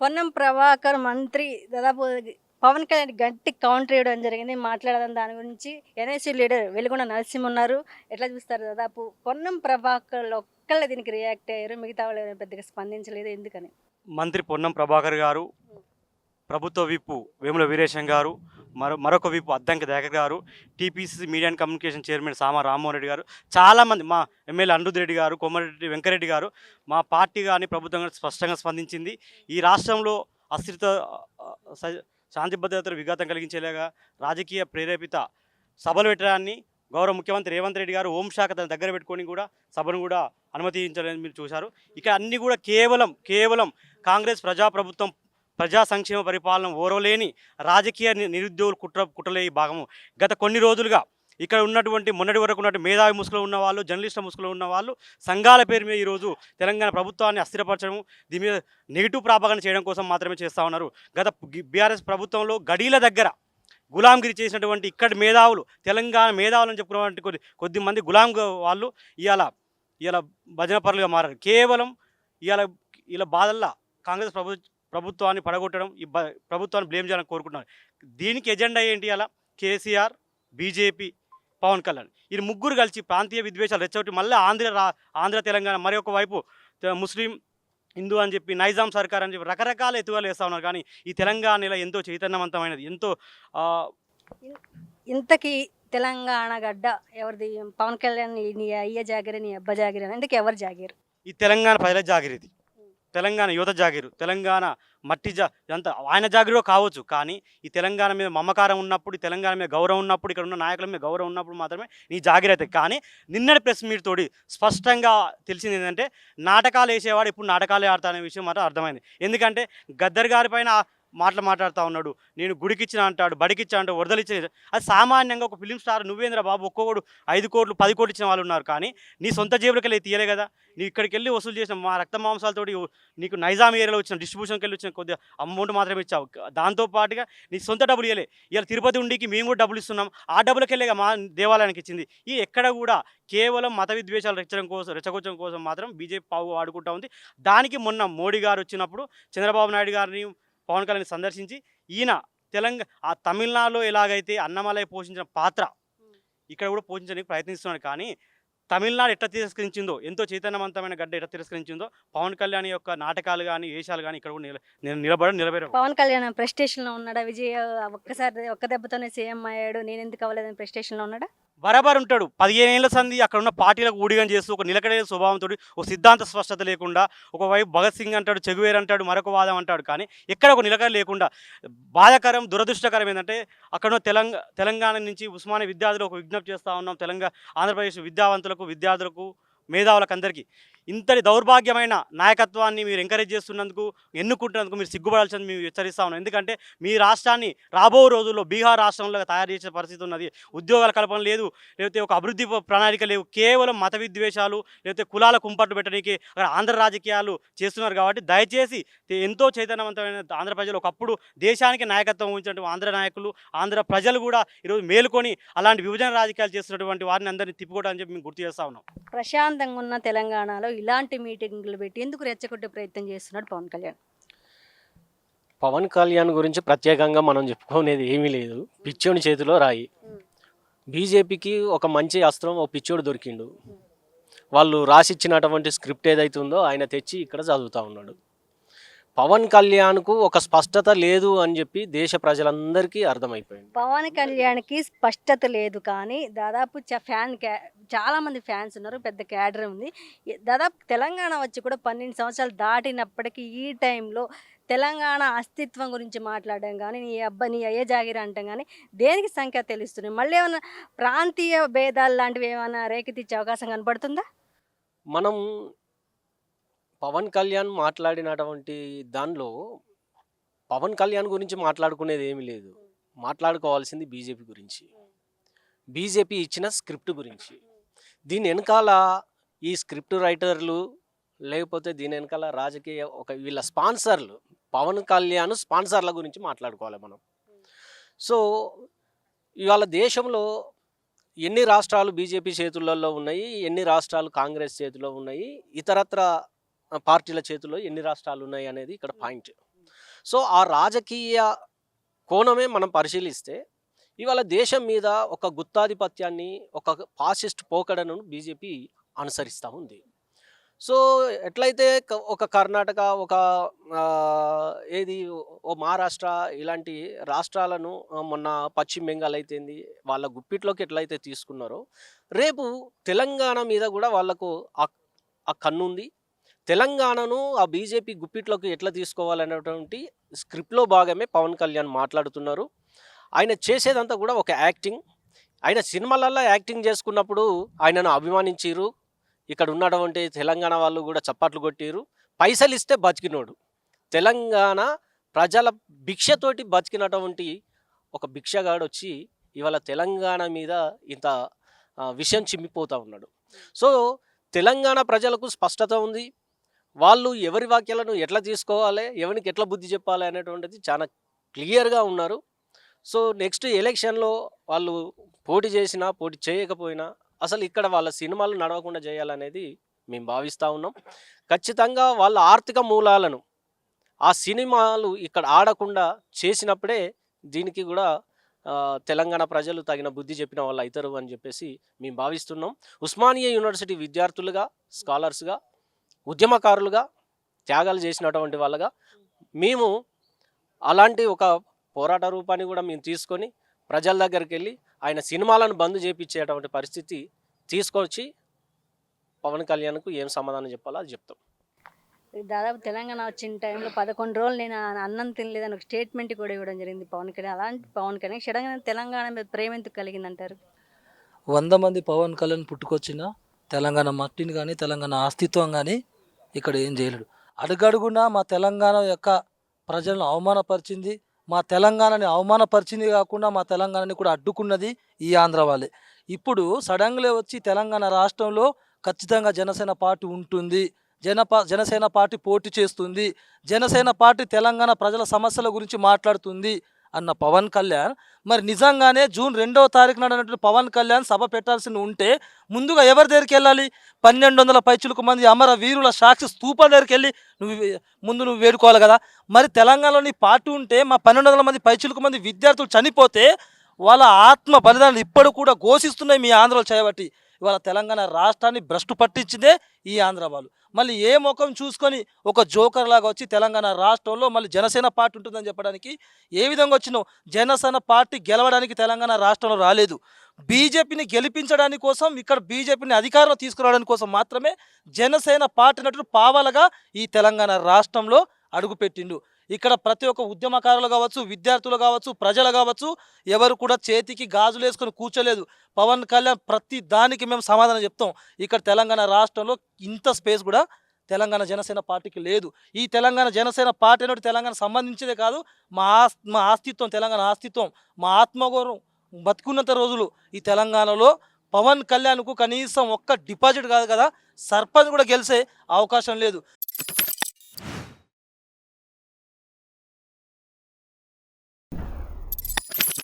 పొన్నం ప్రభాకర్ మంత్రి దాదాపు పవన్ కళ్యాణ్ గట్టి కౌంటర్ ఇవ్వడం జరిగింది. మాట్లాడదాం దాని గురించి. ఎన్ఎస్యూ లీడర్ వెలుగొండ నరసింహ ఉన్నారు. ఎట్లా చూస్తారు? దాదాపు పొన్నం ప్రభాకర్ ఒక్కళ్ళే దీనికి రియాక్ట్ అయ్యారు. మిగతా వాళ్ళు ఎవరు పెద్దగా స్పందించలేదు. ఎందుకని? మంత్రి పొన్నం ప్రభాకర్ గారు, ప్రభుత్వ విప్పు వేముల వీరేశం గారు, మరొక విప్పు Addanki Dayakar garu, TPCC media and communication chairman Sama Rammohan Reddy garu, చాలామంది మా ఎమ్మెల్యే అనిరుద్ రెడ్డి గారు, కోమరెడ్డి వెంకరెడ్డి గారు, మా పార్టీ కానీ ప్రభుత్వం కానీ స్పష్టంగా స్పందించింది. ఈ రాష్ట్రంలో అస్థిరత, శాంతి భద్రతలు విఘాతం కలిగించేలాగా రాజకీయ ప్రేరేపిత సభలు పెట్టడాన్ని గౌరవ ముఖ్యమంత్రి రేవంత్ రెడ్డి గారు హోంశాఖ తన దగ్గర పెట్టుకొని కూడా సభను కూడా అనుమతించాలని మీరు చూశారు. ఇక అన్నీ కూడా కేవలం కాంగ్రెస్ ప్రజాప్రభుత్వం ప్రజా సంక్షేమ పరిపాలన ఓరవలేని రాజకీయ నిరుద్యోగులు కుట్రలే ఈ భాగము. గత కొన్ని రోజులుగా ఇక్కడ ఉన్నటువంటి మొన్నటి వరకు ఉన్నటువంటి మేధావి ముసుగులో ఉన్న వాళ్ళు, జర్నలిస్టుల ముసుగులో ఉన్న వాళ్ళు సంఘాల పేరు మీద ఈరోజు తెలంగాణ ప్రభుత్వాన్ని అస్థిరపరచడం, దీని మీద నెగిటివ్ ప్రాపగండ చేయడం కోసం మాత్రమే చేస్తూ ఉన్నారు. గత బీఆర్ఎస్ ప్రభుత్వంలో గడీల దగ్గర గులాంగిరి చేసినటువంటి ఇక్కడి మేధావులు, తెలంగాణ మేధావులు అని చెప్పుకున్నటువంటి కొద్దిమంది గులాం వాళ్ళు ఇవాళ భజన పరులుగా మారారు. కేవలం ఇలా బాధల్లా కాంగ్రెస్ ప్రభుత్వాన్ని పడగొట్టడం, ఈ ప్రభుత్వాన్ని బ్లేమ్ చేయాలని కోరుకుంటున్నారు. దీనికి ఎజెండా ఏంటి? అలా కేసీఆర్, బీజేపీ, పవన్ కళ్యాణ్ ఈ ముగ్గురు కలిసి ప్రాంతీయ విద్వేషాలు రెచ్చగొట్టి మళ్ళీ ఆంధ్ర తెలంగాణ, మరి ఒక వైపు ముస్లిం హిందూ అని చెప్పి, నైజాం సర్కార్ అని చెప్పి రకరకాల ఎత్తుగలు వేస్తూ ఉన్నారు. కానీ ఈ తెలంగాణలో ఎంతో చైతన్యవంతమైనది, ఎంతో ఇంతకీ తెలంగాణ గడ్డ ఎవరిది? పవన్ కళ్యాణ్ నీ అయ్య జాగిరి, నీ అబ్బ జాగిరి అని ఎందుకు ఎవరు జాగిరు? ఈ తెలంగాణ ప్రజల జాగిరిది, తెలంగాణ యువత జాగిరు, తెలంగాణ మట్టి ఇదంతా ఆయన జాగిరో కావచ్చు. కానీ ఈ తెలంగాణ మీద మమకారం ఉన్నప్పుడు, ఈ తెలంగాణ మీద గౌరవం ఉన్నప్పుడు, ఇక్కడ ఉన్న నాయకుల మీద గౌరవం ఉన్నప్పుడు మాత్రమే నీ జాగిరి అవుతుంది. కానీ నిన్నటి ప్రెస్ మీట్ తోటి స్పష్టంగా తెలిసింది ఏంటంటే, నాటకాలు వేసేవాడు ఇప్పుడు నాటకాలే ఆడతా అనే విషయం మాత్రం అర్థమైంది. ఎందుకంటే గద్దర్ గారి పైన మాట్లాడుతూ ఉన్నాడు, నేను గుడికిచ్చిన అంటాడు, బడికిచ్చా అంటాడు, వరదలిచ్చిన. అది సామాన్యంగా ఒక ఫిలిం స్టార్ నువ్వేంద్ర బాబు ఒక్కొక్కడు 5 కోట్లు 10 కోట్లు ఇచ్చిన వాళ్ళు ఉన్నారు. కానీ నీ సొంత జేబులకి వెళ్ళి తీయలే కదా. నీ ఇక్కడికి వెళ్ళి వసూలు చేసిన మా రక్త మాంసాలతోటి నీకు నైజాం ఏరియాలో వచ్చిన డిస్ట్రిబ్యూషన్కి వెళ్ళి వచ్చిన కొద్దిగా అమౌంట్ మాత్రమే ఇచ్చావు. దాంతోపాటుగా నీ సొంత డబ్బులు ఇవ్వలే. ఇలా తిరుపతి ఉండికి మేము కూడా డబ్బులు ఇస్తున్నాం, ఆ డబ్బులకి వెళ్ళే మా దేవాలయానికి ఇచ్చింది. ఈ ఎక్కడ కూడా కేవలం మత విద్వేషాలు రెచ్చగొచ్చడం కోసం మాత్రం బీజేపీ పావు ఆడుకుంటూ ఉంది. దానికి మొన్న మోడీ గారు వచ్చినప్పుడు చంద్రబాబు నాయుడు గారిని, పవన్ కళ్యాణ్ సందర్శించి ఈయన ఆ తమిళనాడులో ఎలాగైతే అన్నమలై పోషించిన పాత్ర ఇక్కడ కూడా పోషించడానికి ప్రయత్నిస్తున్నాడు. కానీ తమిళనాడు ఎట్లా తిరస్కరించిందో, ఎంతో చైతన్యవంతమైన గడ్డ ఎట్లా తిరస్కరించిందో, పవన్ కళ్యాణ్ యొక్క నాటకాలు కానీ వేషాలు కానీ ఇక్కడ కూడా నిలబెట్టారు. పవన్ కళ్యాణ్ ప్రెస్టేషన్లో ఉన్నాడా? విజయ్ ఒక్క దెబ్బతోనే సీఎం అయ్యాడు, నేను ఎందుకు అవ్వలేదని ప్రెస్టేషన్లో ఉన్నాడా? బరాబర్ ఉంటాడు. 15 ఏళ్ల సంది అక్కడ ఉన్న పార్టీలకు ఊడిగం చేస్తూ ఒక నిలకడైన స్వభావంతో, ఒక సిద్ధాంత స్పష్టత లేకుండా, ఒకవైపు భగత్ సింగ్ అంటాడు, చెగువేర్ అంటాడు, మరొక వాదం అంటాడు. కానీ ఎక్కడ ఒక నిలకడ లేకుండా బాధాకరం, దురదృష్టకరం ఏంటంటే అక్కడ తెలంగాణ నుంచి ఉస్మానియా విద్యార్థులు ఒక విజ్ఞప్తి చేస్తూ ఉన్నాం. ఆంధ్రప్రదేశ్ విద్యావంతులకు, విద్యార్థులకు, మేధావులకు అందరికీ ఇంతటి దౌర్భాగ్యమైన నాయకత్వాన్ని మీరు ఎంకరేజ్ చేస్తున్నందుకు, ఎన్నుకుంటున్నందుకు మీరు సిగ్గుపడాల్సింది మేము హెచ్చరిస్తా ఉన్నాం. ఎందుకంటే మీ రాష్ట్రాన్ని రాబో రోజుల్లో బీహార్ రాష్ట్రంలో తయారు చేసే పరిస్థితి ఉన్నది. ఉద్యోగాల కల్పన లేదు, లేకపోతే ఒక అభివృద్ధి ప్రణాళిక లేవు. కేవలం మత విద్వేషాలు, లేకపోతే కులాల కుంపట్లు పెట్టడానికి అక్కడ ఆంధ్ర రాజకీయాలు చేస్తున్నారు. కాబట్టి దయచేసి ఎంతో చైతన్యవంతమైన ఆంధ్ర ప్రజలు, ఒకప్పుడు దేశానికి నాయకత్వం వహించినటువంటి ఆంధ్ర నాయకులు, ఆంధ్ర ప్రజలు కూడా ఈరోజు మేలుకొని అలాంటి విభజన రాజకీయాలు చేస్తున్నటువంటి వారిని అందరినీ తిప్పుకోవడానికి చెప్పి మేము గుర్తు చేస్తా ఉన్నాం. ప్రశాంతంగా ఉన్న తెలంగాణలో ఇలాంటి మీటింగ్లు పెట్టి ఎందుకు రెచ్చగొట్టే ప్రయత్నం చేస్తున్నాడు పవన్ కళ్యాణ్? పవన్ కళ్యాణ్ గురించి ప్రత్యేకంగా మనం చెప్పుకునేది ఏమీ లేదు. పిచ్చోడి చేతిలో రాయి. బీజేపీకి ఒక మంచి అస్త్రం, ఓ పిచ్చోడు దొరికిండు. వాళ్ళు రాసిచ్చినటువంటి స్క్రిప్ట్ ఏదైతే ఉందో ఆయన తెచ్చి ఇక్కడ చదువుతూ ఉన్నాడు. పవన్ కళ్యాణ్కు ఒక స్పష్టత లేదు అని చెప్పి దేశ ప్రజలందరికీ అర్థమైపోయింది. పవన్ కళ్యాణ్కి స్పష్టత లేదు, కానీ దాదాపు చాలా మంది ఫ్యాన్స్ ఉన్నారు, పెద్ద క్యాడర్ ఉంది. దాదాపు తెలంగాణ వచ్చి కూడా 12 సంవత్సరాలు దాటినప్పటికీ ఈ టైంలో తెలంగాణ అస్తిత్వం గురించి మాట్లాడడం కానీ, నీ అయ్యే జాగిరి అంటాం కానీ దేనికి సంఖ్య తెలుస్తున్నాయి? మళ్ళీ ఏమైనా ప్రాంతీయ భేదాలు లాంటివి ఏమైనా రేకెత్తిచ్చే అవకాశం కనపడుతుందా? మనం పవన్ కళ్యాణ్ మాట్లాడినటువంటి దానిలో పవన్ కళ్యాణ్ గురించి మాట్లాడుకునేది ఏమీ లేదు. మాట్లాడుకోవాల్సింది బీజేపీ గురించి, బీజేపీ ఇచ్చిన స్క్రిప్ట్ గురించి. దీని వెనకాల ఈ స్క్రిప్ట్ రైటర్లు, లేకపోతే దీని వెనకాల రాజకీయ వీళ్ళ స్పాన్సర్లు, పవన్ కళ్యాణ్ స్పాన్సర్ల గురించి మాట్లాడుకోవాలి మనం. సో ఇవాళ దేశంలో ఎన్ని రాష్ట్రాలు బీజేపీ చేతులలో ఉన్నాయి, ఎన్ని రాష్ట్రాలు కాంగ్రెస్ చేతిలో ఉన్నాయి, ఇతరత్ర పార్టీల చేతుల్లో ఎన్ని రాష్ట్రాలు ఉన్నాయి అనేది ఇక్కడ పాయింట్. సో ఆ రాజకీయ కోణమే మనం పరిశీలిస్తే ఇవాళ దేశం మీద ఒక గుత్తాధిపత్యాన్ని, ఒక ఫాసిస్ట్ పోకడను బీజేపీ అనుసరిస్తూ ఉంది. సో ఎట్లయితే ఒక కర్ణాటక, ఒక ఏది ఓ మహారాష్ట్ర ఇలాంటి రాష్ట్రాలను మొన్న పశ్చిమ బెంగాల్ అయితేంది వాళ్ళ గుప్పిట్లోకి ఎట్లయితే తీసుకున్నారో, రేపు తెలంగాణ మీద కూడా వాళ్ళకు ఆ కన్నుంది. తెలంగాణను ఆ బీజేపీ గుప్పిట్లోకి ఎట్లా తీసుకోవాలనేటువంటి స్క్రిప్ట్లో భాగమే పవన్ కళ్యాణ్ మాట్లాడుతున్నారు. ఆయన చేసేదంతా కూడా ఒక యాక్టింగ్. ఆయన సినిమాలల్లో యాక్టింగ్ చేసుకున్నప్పుడు ఆయనను అభిమానించిరు. ఇక్కడ ఉన్నటువంటి తెలంగాణ వాళ్ళు కూడా చప్పట్లు కొట్టిరు. పైసలు ఇస్తే బతికినోడు. తెలంగాణ ప్రజల భిక్షతోటి బతికినటువంటి ఒక భిక్షగాడు వచ్చి ఇవాళ తెలంగాణ మీద ఇంత విషయం చిమ్మిపోతూ ఉన్నాడు. సో తెలంగాణ ప్రజలకు స్పష్టత ఉంది. వాళ్ళు ఎవరి వాక్యాలను ఎట్లా తీసుకోవాలి, ఎవరికి ఎట్లా బుద్ధి చెప్పాలి అనేటువంటిది చాలా క్లియర్గా ఉన్నారు. సో నెక్స్ట్ ఎలక్షన్లో వాళ్ళు పోటీ చేసినా పోటీ చేయకపోయినా అసలు ఇక్కడ వాళ్ళ సినిమాలు నడవకుండా చేయాలనేది మేము భావిస్తూ ఉన్నాం. ఖచ్చితంగా వాళ్ళ ఆర్థిక మూలాలను ఆ సినిమాలు ఇక్కడ ఆడకుండా చేసినప్పుడే దీనికి కూడా తెలంగాణ ప్రజలు తగిన బుద్ధి చెప్పిన వాళ్ళు అవుతారు అని చెప్పేసి మేము భావిస్తున్నాం. ఉస్మానియా యూనివర్సిటీ విద్యార్థులుగా, స్కాలర్స్గా, ఉద్యమకారులుగా, త్యాగాలు చేసినటువంటి వాళ్ళగా మేము అలాంటి ఒక పోరాట రూపాన్ని కూడా మేము తీసుకొని ప్రజల దగ్గరికి వెళ్ళి ఆయన సినిమాలను బంద్ చేయించేటువంటి పరిస్థితి తీసుకొచ్చి పవన్ కళ్యాణ్కు ఏం సమాధానం చెప్పాలో అది చెప్తాం. దాదాపు తెలంగాణ వచ్చిన టైంలో 11 రోజులు నేను అన్నం తినలేదని ఒక స్టేట్మెంట్ కూడా ఇవ్వడం జరిగింది పవన్ కళ్యాణ్. అలాంటి పవన్ కళ్యాణ్ సడన్గా తెలంగాణ మీద ప్రేమ ఎందుకు కలిగిందంటారు? 100 మంది పవన్ కళ్యాణ్ పుట్టుకొచ్చిన తెలంగాణ మట్టిని కానీ, తెలంగాణ అస్తిత్వం కానీ ఇక్కడ ఏం చేయలేడు. అడుగడుగునా మా తెలంగాణ యొక్క ప్రజలను అవమానపరిచింది, మా తెలంగాణని అవమానపరిచింది కాకుండా మా తెలంగాణని కూడా అడ్డుకున్నది ఈ ఆంధ్ర వాళ్ళే. ఇప్పుడు సడన్గా వచ్చి తెలంగాణ రాష్ట్రంలో ఖచ్చితంగా జనసేన పార్టీ ఉంటుంది, జనసేన పార్టీ పోటీ చేస్తుంది, జనసేన పార్టీ తెలంగాణ ప్రజల సమస్యల గురించి మాట్లాడుతుంది అన్న పవన్ కళ్యాణ్ మరి నిజంగానే జూన్ 2వ తారీఖున అన్నటువంటి పవన్ కళ్యాణ్ సభ పెట్టాల్సి ఉంటే ముందుగా ఎవరి దగ్గరికి వెళ్ళాలి? 1200 పైచులకు మంది అమర వీరుల సాక్షి స్తూపం దగ్గరికి వెళ్ళి నువ్వు వేడుకోవాలి కదా. మరి తెలంగాణలోని పార్టీ ఉంటే మా 1200 మంది పైచులకు మంది విద్యార్థులు చనిపోతే వాళ్ళ ఆత్మ బలిదానాలు ఇప్పుడు కూడా ఘోషిస్తున్నాయి మీ ఆంధ్రలో చేయబట్టి. ఇవాళ తెలంగాణ రాష్ట్రాన్ని భ్రష్టు పట్టించిందే ఈ ఆంధ్ర వాళ్ళు. మళ్ళీ ఏ ముఖం చూసుకొని ఒక జోకర్ లాగా వచ్చి తెలంగాణ రాష్ట్రంలో మళ్ళీ జనసేన పార్టీ ఉంటుందని చెప్పడానికి ఏ విధంగా వచ్చినావు? జనసేన పార్టీ గెలవడానికి తెలంగాణ రాష్ట్రంలో రాలేదు, బీజేపీని గెలిపించడానికి కోసం, ఇక్కడ బీజేపీని అధికారంలో తీసుకురావడానికి కోసం మాత్రమే జనసేన పార్టీ నటుడు పావాలగా ఈ తెలంగాణ రాష్ట్రంలో అడుగుపెట్టిండు. ఇక్కడ ప్రతి ఒక్క ఉద్యమకారులు కావచ్చు, విద్యార్థులు కావచ్చు, ప్రజలు కావచ్చు, ఎవరు కూడా చేతికి గాజులు వేసుకొని కూర్చోలేదు. పవన్ కళ్యాణ్ ప్రతి దానికి మేము సమాధానం చెప్తాం. ఇక్కడ తెలంగాణ రాష్ట్రంలో ఇంత స్పేస్ కూడా తెలంగాణ జనసేన పార్టీకి లేదు. ఈ తెలంగాణ జనసేన పార్టీ అనేది తెలంగాణ సంబంధించేదే కాదు, మా ఆస్తిత్వం, తెలంగాణ ఆస్తిత్వం, మా ఆత్మగౌరవం బతుకున్నంత రోజులు ఈ తెలంగాణలో పవన్ కళ్యాణ్కు కనీసం ఒక్క డిపాజిట్ కాదు కదా, సర్పంచ్ కూడా గెలిచే అవకాశం లేదు.